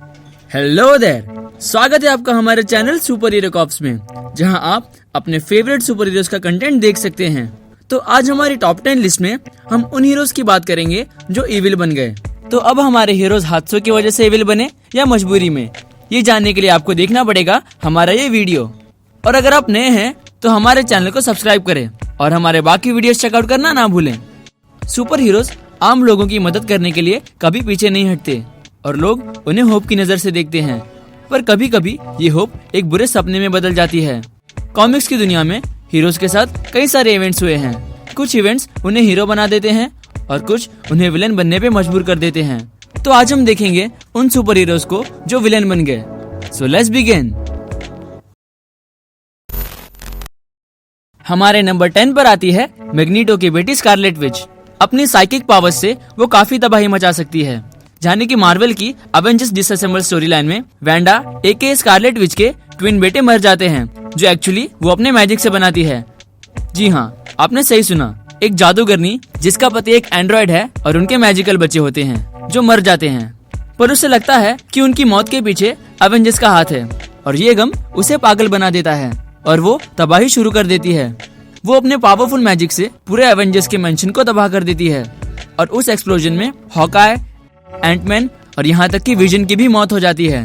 Hello there, स्वागत है आपका हमारे चैनल सुपर हीरो कॉप्स में, जहां आप अपने फेवरेट सुपर हीरोज का कंटेंट देख सकते हैं। तो आज हमारी टॉप 10 लिस्ट में हम उन हीरोज की बात करेंगे जो इविल बन गए। तो अब हमारे हीरोज हादसों की वजह से इविल बने या मजबूरी में, ये जानने के लिए आपको देखना पड़ेगा हमारा ये वीडियो। और अगर आप नए हैं तो हमारे चैनल को सब्सक्राइब करें और हमारे बाकी वीडियोस चेकआउट करना ना भूलें। सुपर हीरोज आम लोगों की मदद करने के लिए कभी पीछे नहीं हटते और लोग उन्हें होप की नजर से देखते हैं, पर कभी कभी ये होप एक बुरे सपने में बदल जाती है। कॉमिक्स की दुनिया में हीरोज के साथ कई सारे इवेंट्स हुए हैं। कुछ इवेंट्स उन्हें हीरो बना देते हैं और कुछ उन्हें विलेन बनने पे मजबूर कर देते हैं। तो आज हम देखेंगे उन सुपर हीरोज को जो विलेन बन गए। So let's begin. हमारे नंबर 10 पर आती है मैग्नीटो की बेटी स्कारलेट विच। अपनी साइकिक पावर्स से वो काफी तबाही मचा सकती है। जाने की मार्वल की अवेंजर्स डिसअसेंबल स्टोरी लाइन में वैंडा एके स्कारलेट विच के ट्विन बेटे मर जाते हैं, जो एक्चुअली वो अपने मैजिक से बनाती है। जी हाँ, आपने सही सुना, एक जादूगरनी जिसका पति एक एंड्रॉइड है और उनके मैजिकल बच्चे होते हैं जो मर जाते हैं। पर उसे लगता है कि उनकी मौत के पीछे अवेंजर्स का हाथ है और ये गम उसे पागल बना देता है और वो तबाही शुरू कर देती है। वो अपने पावरफुल मैजिक से पूरे एवेंजर्स के मेंशन को तबाह कर देती है और उस एक्सप्लोजन में हॉकाय, एंटमैन और यहाँ तक कि विजन की भी मौत हो जाती है।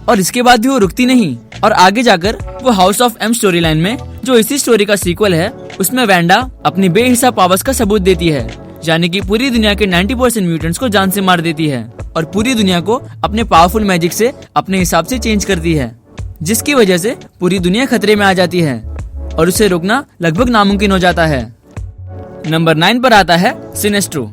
और इसके बाद भी वो रुकती नहीं और आगे जाकर वो house of M story line में, जो इसी स्टोरी का सीक्वल है, उसमें वैंडा अपनी बेहिसाब पावर्स का सबूत देती है। यानी कि पूरी दुनिया के 90% म्यूटेंट्स को जान से मार देती है और पूरी दुनिया को अपने पावरफुल मैजिक से अपने हिसाब से चेंज करती है, जिसकी वजह से पूरी दुनिया खतरे में आ जाती है और उसे रोकना लगभग नामुमकिन हो जाता है। नंबर 9 पर आता है सिनेस्ट्रो।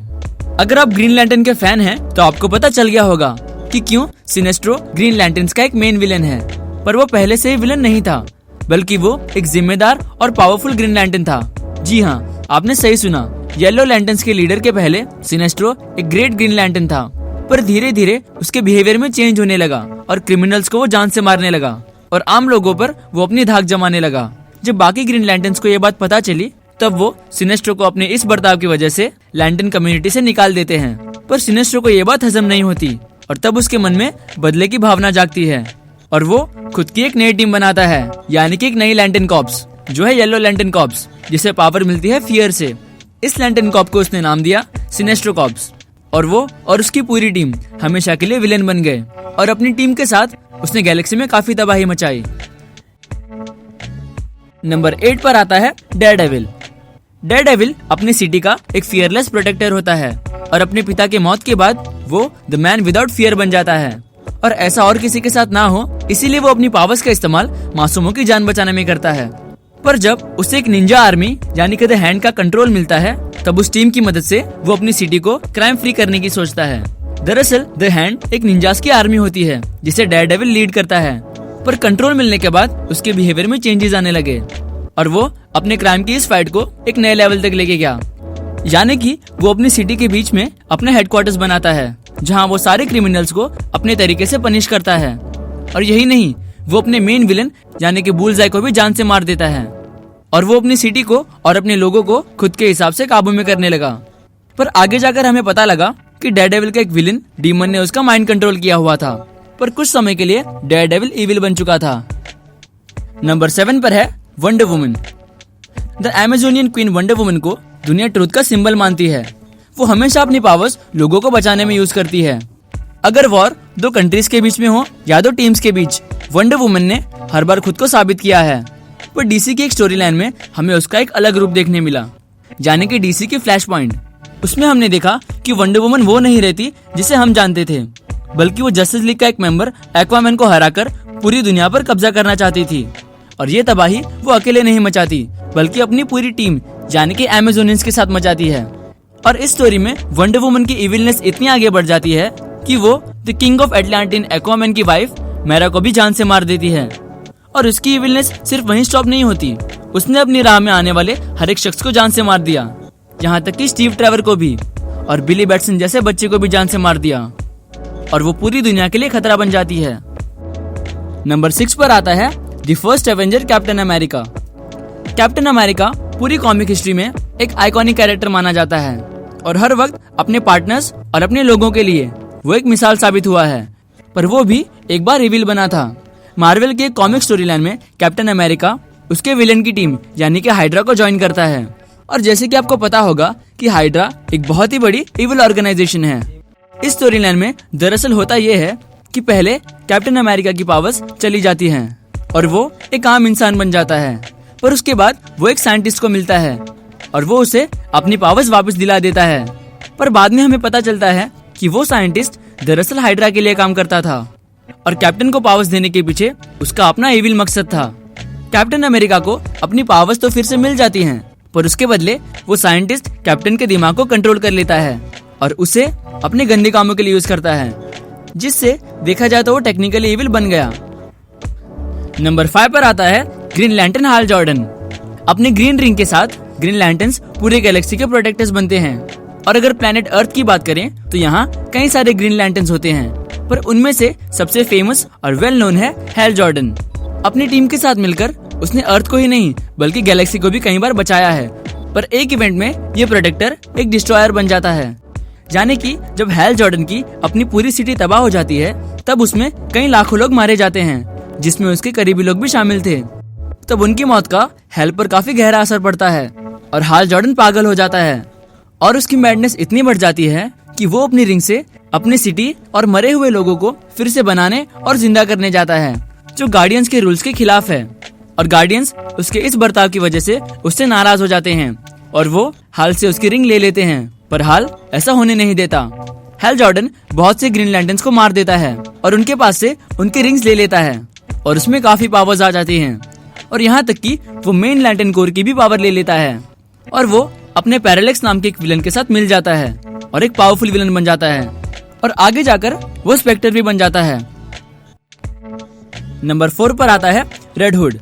अगर आप ग्रीन लैंटर्न के फैन हैं तो आपको पता चल गया होगा कि क्यों सिनेस्ट्रो ग्रीन लैंटर्न्स का एक मेन विलन है। पर वो पहले से ही विलन नहीं था, बल्कि वो एक जिम्मेदार और पावरफुल ग्रीन लैंटर्न था। जी हाँ, आपने सही सुना, येलो लैंटर्न्स के लीडर के पहले सिनेस्ट्रो एक ग्रेट ग्रीन लैंटर्न था। पर धीरे धीरे उसके बिहेवियर में चेंज होने लगा और क्रिमिनल्स को वो जान से मारने लगा और आम लोगों पर वो अपनी धाक जमाने लगा। जब बाकी ग्रीन लैंटर्न्स को ये बात पता चली, तब वो सिनेस्ट्रो को अपने इस बर्ताव की वजह से लैंटर्न कम्युनिटी से निकाल देते हैं। पर सिनेस्ट्रो को ये बात हजम नहीं होती और तब उसके मन में बदले की भावना जागती है और वो खुद की एक नई टीम बनाता है, यानी कि एक नई लैंटर्न कॉर्प्स, जो है येलो लैंटर्न कॉर्प्स, जिसे पावर मिलती है फियर से। इस लैंटर्न कॉर्प को उसने नाम दिया सिनेस्ट्रो कॉर्प्स और वो और उसकी पूरी टीम हमेशा के लिए विलेन बन गए और अपनी टीम के साथ उसने गैलेक्सी में काफी तबाही मचाई। नंबर 8 पर आता है डेयरडेविल। डेयरडेविल अपनी सिटी का एक फियरलेस प्रोटेक्टर होता है और अपने पिता के मौत के बाद वो द मैन विदाउट फियर बन जाता है और ऐसा और किसी के साथ ना हो, इसीलिए वो अपनी पावर्स का इस्तेमाल मासूमों की जान बचाने में करता है। पर जब उसे एक निंजा आर्मी यानी कि द हैंड का कंट्रोल मिलता है, तब उस टीम की मदद से वो अपनी सिटी को क्राइम फ्री करने की सोचता है। दरअसल द हैंड एक निंजास की आर्मी होती है जिसे डेयरडेविल लीड करता है। पर कंट्रोल मिलने के बाद उसके बिहेवियर में चेंजेस आने लगे और वो अपने क्राइम की इस फाइट को एक नए लेवल तक लेके गया। यानी कि वो अपनी सिटी के बीच में अपने हेडक्वार्टर्स बनाता है, जहां वो सारे क्रिमिनल्स को अपने तरीके से पनिश करता है। और यही नहीं, वो अपने मेन विलन यानी कि बुलजाई को भी जान से मार देता है और वो अपनी सिटी को और अपने लोगों को खुद के हिसाब से काबू में करने लगा। पर आगे जाकर हमें पता लगा कि डेयरडेविल का एक विलन डीमन ने उसका माइंड कंट्रोल किया हुआ था। पर कुछ समय के लिए डेयरडेविल इविल बन चुका था। नंबर 7 पर है wonder woman. The Amazonian queen wonder woman को दुनिया ट्रुथ का सिंबल मानती है। वो हमेशा अपनी पावर्स लोगों को बचाने में यूज करती है। अगर वॉर दो कंट्रीज के बीच में हो या दो टीम्स के बीच, वंडर वुमन ने हर बार खुद को साबित किया है। पर डीसी की एक स्टोरी लाइन में हमें उसका एक अलग रूप देखने मिला, यानी कि डीसी की फ्लैश पॉइंट। उसमें हमने देखा कि वंडर वुमन वो नहीं रहती जिसे हम जानते थे, बल्कि वो जस्टिस लीग का एक मेंबर एक्वामैन को हराकर पूरी दुनिया पर कब्जा करना चाहती थी। और ये तबाही वो अकेले नहीं मचाती, बल्कि अपनी पूरी टीम यानी कि अमेजोनियंस के साथ मचाती है। और इस स्टोरी में वंडर वुमन की इविलनेस इतनी आगे बढ़ जाती है कि वो द किंग ऑफ एटलांटिन एक्वामैन की वाइफ मेरा को भी जान से मार देती है। और उसकी इविलनेस सिर्फ वहीं स्टॉप नहीं होती, उसने अपनी राह में आने वाले हर एक शख्स को जान से मार दिया, यहाँ तक कि स्टीव ट्रेवर को भी और बिली बैटसन जैसे बच्चे को भी जान से मार दिया और वो पूरी दुनिया के लिए खतरा बन जाती है। नंबर 6 पर आता है the first Avenger captain America. Captain America पूरी कॉमिक हिस्ट्री में एक आइकॉनिक कैरेक्टर माना जाता है और हर वक्त अपने पार्टनर्स और अपने लोगों के लिए वो एक मिसाल साबित हुआ है। पर वो भी एक बार इविल बना था। मार्वल के कॉमिक स्टोरी लाइन में कैप्टन अमेरिका उसके विलेन की टीम यानी कि हाइड्रा को ज्वाइन करता है। और जैसे कि आपको पता होगा कि हाइड्रा एक बहुत ही बड़ी इविल ऑर्गेनाइजेशन है। इस स्टोरी लाइन में दरअसल होता यह है कि पहले कैप्टन अमेरिका की पावर्स चली जाती हैं और वो एक आम इंसान बन जाता है, पर उसके बाद वो एक साइंटिस्ट को मिलता है और वो उसे अपनी पावर्स वापस दिला देता है। पर बाद में हमें पता चलता है कि वो साइंटिस्ट दरअसल हाइड्रा के लिए काम करता था और कैप्टन को पावर्स देने के पीछे उसका अपना इविल मकसद था। कैप्टन अमेरिका को अपनी पावर्स तो फिर से मिल जाती हैं, पर उसके बदले वो साइंटिस्ट कैप्टन के दिमाग को कंट्रोल कर लेता है और उसे अपने गंदे कामों के लिए यूज करता है, जिससे देखा जाए तो वो टेक्निकली इविल बन गया। नंबर 5 पर आता है ग्रीन लैंटर्न हाल जॉर्डन। अपने ग्रीन रिंग के साथ ग्रीन लैंटर्न्स पूरे गैलेक्सी के प्रोटेक्टर्स बनते हैं। और अगर प्लेनेट अर्थ की बात करें तो यहाँ कई सारे ग्रीन लैंटर्न्स होते हैं, पर उनमें से सबसे फेमस और वेल नोन है हैल जॉर्डन। अपनी टीम के साथ मिलकर उसने अर्थ को ही नहीं बल्कि गैलेक्सी को भी कई बार बचाया है। पर एक इवेंट में ये प्रोटेक्टर एक डिस्ट्रॉयर बन जाता है, यानी कि जब हैल जॉर्डन की अपनी पूरी सिटी तबाह हो जाती है तब उसमें कई लाखों लोग मारे जाते हैं, जिसमें उसके करीबी लोग भी शामिल थे। तब उनकी मौत का हैल पर काफी गहरा असर पड़ता है और हैल जॉर्डन पागल हो जाता है और उसकी मैडनेस इतनी बढ़ जाती है कि वो अपनी रिंग से अपनी सिटी और मरे हुए लोगों को फिर से बनाने और जिंदा करने जाता है, जो गार्डियंस के रूल्स के खिलाफ है। और गार्डियंस उसके इस बर्ताव की वजह से उससे नाराज हो जाते हैं और वो हाल से उसकी रिंग ले लेते हैं, पर हाल ऐसा होने नहीं देता। हैल जॉर्डन बहुत से ग्रीन लैंटर्न्स को मार देता है और उनके पास से उनकी रिंग्स ले लेता है और उसमें काफी पावर्स आ जाती हैं और यहाँ तक कि वो मेन लैंटर्न कोर की भी पावर ले लेता है और वो अपने पैरालेक्स नाम के एक विलन के साथ मिल जाता है और एक पावरफुल विलन बन जाता है और आगे जाकर वो स्पेक्टर भी बन जाता है। नंबर 4 पर आता है रेड हुड।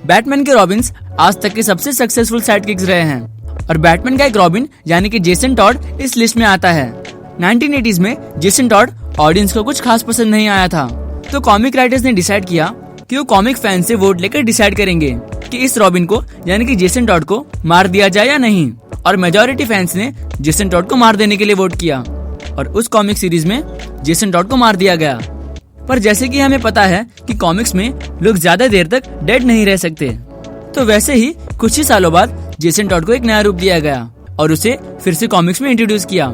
बैटमैन के रॉबिन्स आज तक के सबसे सक्सेसफुल साइडकिक्स रहे हैं और बैटमैन का एक रॉबिन यानी कि जेसन टॉड इस लिस्ट में आता है। 1980s में जेसन टॉड ऑडियंस को कुछ खास पसंद नहीं आया था, तो कॉमिक राइटर्स ने डिसाइड किया कि वो कॉमिक फैन से वोट लेकर डिसाइड करेंगे कि इस रॉबिन को यानी कि जेसन टॉड को मार दिया जाए या नहीं। और मेजॉरिटी फैंस ने जेसन टॉड को मार देने के लिए वोट किया और उस कॉमिक सीरीज में जेसन टॉड को मार दिया गया। पर जैसे कि हमें पता है कि कॉमिक्स में लोग ज्यादा देर तक डेड नहीं रह सकते, तो वैसे ही कुछ ही सालों बाद जेसन टॉड को एक नया रूप दिया गया और उसे फिर से कॉमिक्स में इंट्रोड्यूस किया।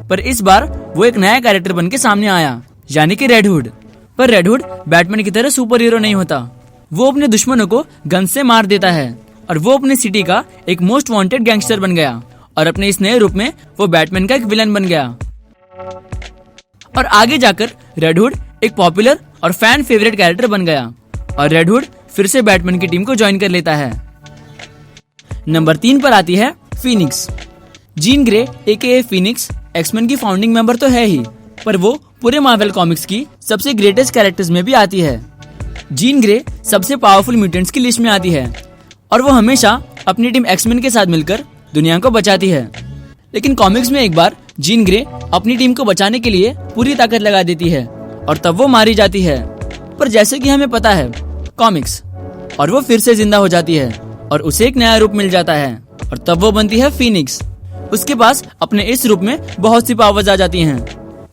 पर इस बार वो एक नया कैरेक्टर बन के सामने आया यानी कि रेड हुड। पर रेड हुड बैटमैन की तरह सुपर हीरो नहीं होता, वो अपने दुश्मनों को गन से मार देता है और वो अपनी सिटी का एक मोस्ट वांटेड गैंगस्टर बन गया और अपने इस नए रूप में वो बैटमैन का एक विलन बन गया। और आगे जाकर रेड हुड एक पॉपुलर और फैन फेवरेट कैरेक्टर बन गया और रेड हुड फिर से बैटमैन की टीम को ज्वाइन कर लेता है। नंबर 3 पर आती है फीनिक्स। जीन ग्रे एके फीनिक्स एक्समैन की फाउंडिंग मेंबर तो है ही, पर वो पूरे मार्वल कॉमिक्स की सबसे ग्रेटेस्ट कैरेक्टर्स में भी आती है। जीन ग्रे सबसे पावरफुल म्यूटेंट्स की लिस्ट में आती है और वो हमेशा अपनी टीम एक्समैन के साथ मिलकर दुनिया को बचाती है। लेकिन कॉमिक्स में एक बार जीन ग्रे अपनी टीम को बचाने के लिए पूरी ताकत लगा देती है और तब वो मारी जाती है। पर जैसे कि हमें पता है कॉमिक्स, और वो फिर से जिंदा हो जाती है और उसे एक नया रूप मिल जाता है और तब वो बनती है फीनिक्स। उसके पास अपने इस रूप में बहुत सी पावर्स आ जाती हैं,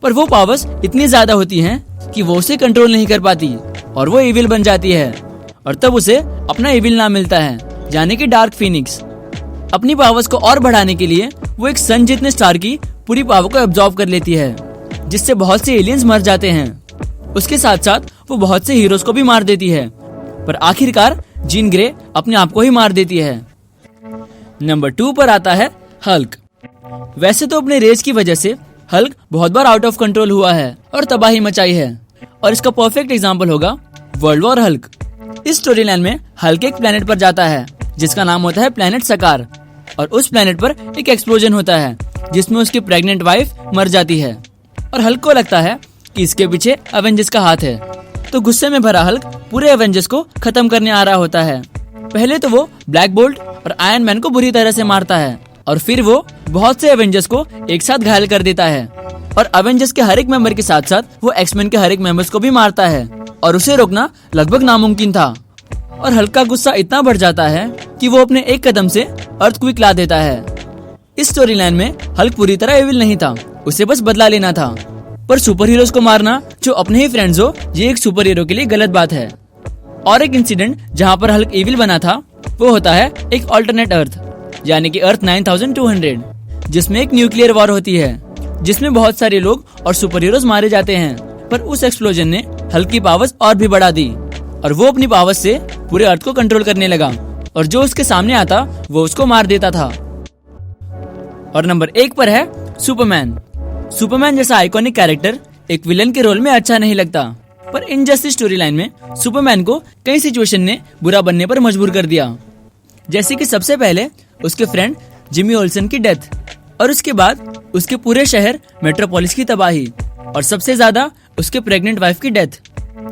पर वो पावर्स इतनी ज्यादा होती हैं कि वो उसे कंट्रोल नहीं कर पाती और वो इविल बन जाती है और तब उसे अपना इविल नाम मिलता है यानी कि डार्क फीनिक्स। अपनी पावर्स को और बढ़ाने के लिए वो एक सन जितने स्टार की पूरी पावर को एब्जॉर्ब कर लेती है, जिससे बहुत से एलियंस मर जाते हैं। उसके साथ साथ वो बहुत से हीरोज को भी मार देती है, पर आखिरकार जीन ग्रे अपने आप को ही मार देती है। नंबर 2 पर आता है हल्क। वैसे तो अपने रेस की वजह से हल्क बहुत बार आउट ऑफ कंट्रोल हुआ है और तबाही मचाई है, और इसका परफेक्ट एग्जांपल होगा वर्ल्ड वॉर हल्क। इस स्टोरी लाइन में हल्क एक प्लेनेट पर जाता है जिसका नाम होता है प्लेनेट सकार, और उस प्लेनेट पर एक एक्सप्लोजन होता है जिसमें उसकी प्रेग्नेंट वाइफ मर जाती है और हल्क को लगता है कि इसके पीछे एवेंजर्स का हाथ है। तो गुस्से में भरा हल्क पूरे एवेंजर्स को खत्म करने आ रहा होता है। पहले तो वो ब्लैक बोल्ट और आयरन मैन को बुरी तरह से मारता है और फिर वो बहुत से एवेंजर्स को एक साथ घायल कर देता है और एवेंजर्स के हर एक मेंबर के साथ साथ वो एक्समैन के हर एक मेंबर्स को भी मारता है और उसे रोकना लगभग नामुमकिन था। और हल्क का गुस्सा इतना बढ़ जाता है कि वो अपने एक कदम से अर्थक्वेक ला देता है। इस स्टोरी लाइन में हल्क पूरी तरह एविल नहीं था, उसे बस बदला लेना था। पर सुपर हीरोज को मारना जो अपने ही फ्रेंड्स हो, ये एक सुपर हीरो के लिए गलत बात है। और एक इंसिडेंट जहाँ पर हल्क इविल बना था वो होता है एक ऑल्टरनेट अर्थ, यानी कि अर्थ 9200, जिसमें एक न्यूक्लियर वॉर होती है जिसमें बहुत सारे लोग और सुपर हीरोज मारे जाते हैं। पर उस एक्सप्लोजन ने हल्क की पावर्स और भी बढ़ा दी और वो अपनी पावर्स से पूरे अर्थ को कंट्रोल करने लगा और जो उसके सामने आता वो उसको मार देता था। और नंबर 1 पर है सुपरमैन। सुपरमैन जैसा आइकॉनिक कैरेक्टर एक विलन के रोल में अच्छा नहीं लगता, पर इनजस्टिस स्टोरी लाइन में सुपरमैन को कई सिचुएशन ने बुरा बनने पर मजबूर कर दिया। जैसे कि सबसे पहले उसके फ्रेंड जिमी ओल्सन की डेथ, और उसके बाद उसके पूरे शहर मेट्रोपोलिस की तबाही, और सबसे ज्यादा उसके प्रेग्नेंट वाइफ की डेथ।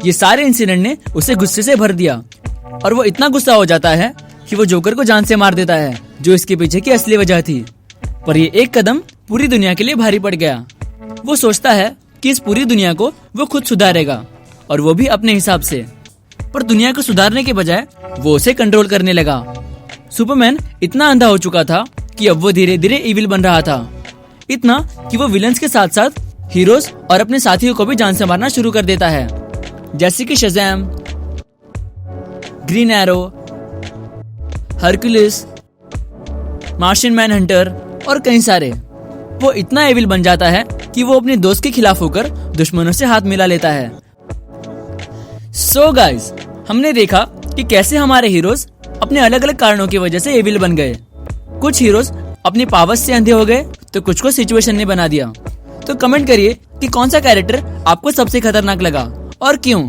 ये सारे इंसिडेंट ने उसे गुस्से से भर दिया और वो इतना गुस्सा हो जाता है कि वो जोकर को जान से मार देता है, जो इसके पीछे की असली वजह थी। पर ये एक कदम पूरी दुनिया के लिए भारी पड़ गया। वो सोचता है कि इस पूरी दुनिया को वो खुद सुधारेगा, और वो भी अपने हिसाब से। पर दुनिया को सुधारने के बजाय वो उसे कंट्रोल करने लगा। सुपरमैन इतना अंधा हो चुका था कि अब वो धीरे धीरे इविल बन रहा था, इतना कि वो विलन्स के साथ साथ हीरोज और अपने साथियों को भी जान से मारना शुरू कर देता है, जैसे कि Shazam, Green Arrow, Hercules, Martian Manhunter और कई सारे। वो इतना एविल बन जाता है कि वो अपने दोस्त के खिलाफ होकर दुश्मनों से हाथ मिला लेता है। सो गाइस, हमने देखा कि कैसे हमारे हीरोज अपने अलग अलग कारणों की वजह से एविल बन गए। कुछ हीरोज अपनी पावर्स से अंधे हो गए तो कुछ को सिचुएशन ने बना दिया। तो कमेंट करिए कि कौन सा कैरेक्टर आपको सबसे खतरनाक लगा और क्यों।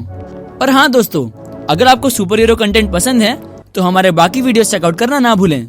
और हाँ दोस्तों, अगर आपको सुपर हीरो कंटेंट पसंद है तो हमारे बाकी वीडियोस चेकआउट करना ना भूलें।